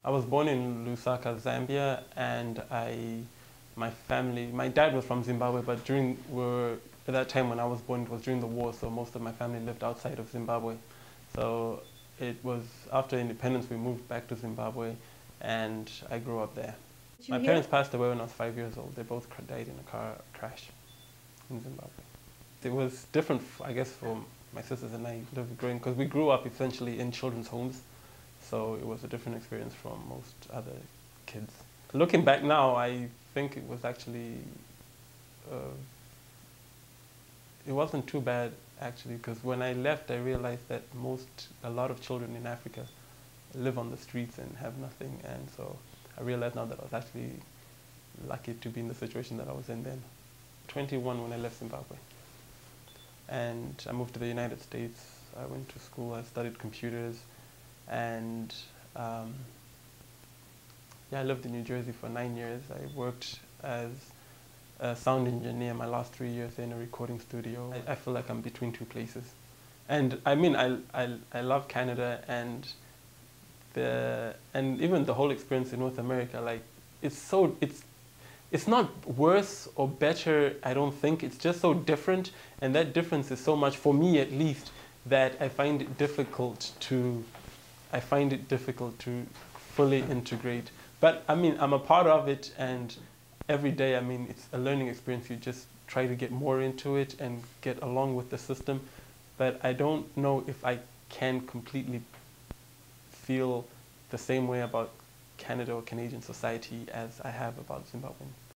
I was born in Lusaka, Zambia, and my dad was from Zimbabwe, but at that time when I was born, it was during the war, so most of my family lived outside of Zimbabwe. So it was after independence we moved back to Zimbabwe, and I grew up there. My parents passed away when I was 5 years old. They both died in a car crash in Zimbabwe. It was different, I guess, for my sisters and I growing, because we grew up essentially in children's homes. So it was a different experience from most other kids. Looking back now, I think it was actually, it wasn't too bad actually, because when I left, I realized that a lot of children in Africa live on the streets and have nothing. And so I realized now that I was actually lucky to be in the situation that I was in then. 21 when I left Zimbabwe. And I moved to the United States. I went to school, I studied computers. And I lived in New Jersey for 9 years. I worked as a sound engineer my last 3 years in a recording studio. I feel like I'm between two places. And I mean, I love Canada and even the whole experience in North America. Like, it's not worse or better, I don't think. It's just so different, and that difference is so much, for me at least, that I find it difficult to fully integrate. But I mean, I'm a part of it, and every day, I mean, it's a learning experience. You just try to get more into it and get along with the system. But I don't know if I can completely feel the same way about Canada or Canadian society as I have about Zimbabwean.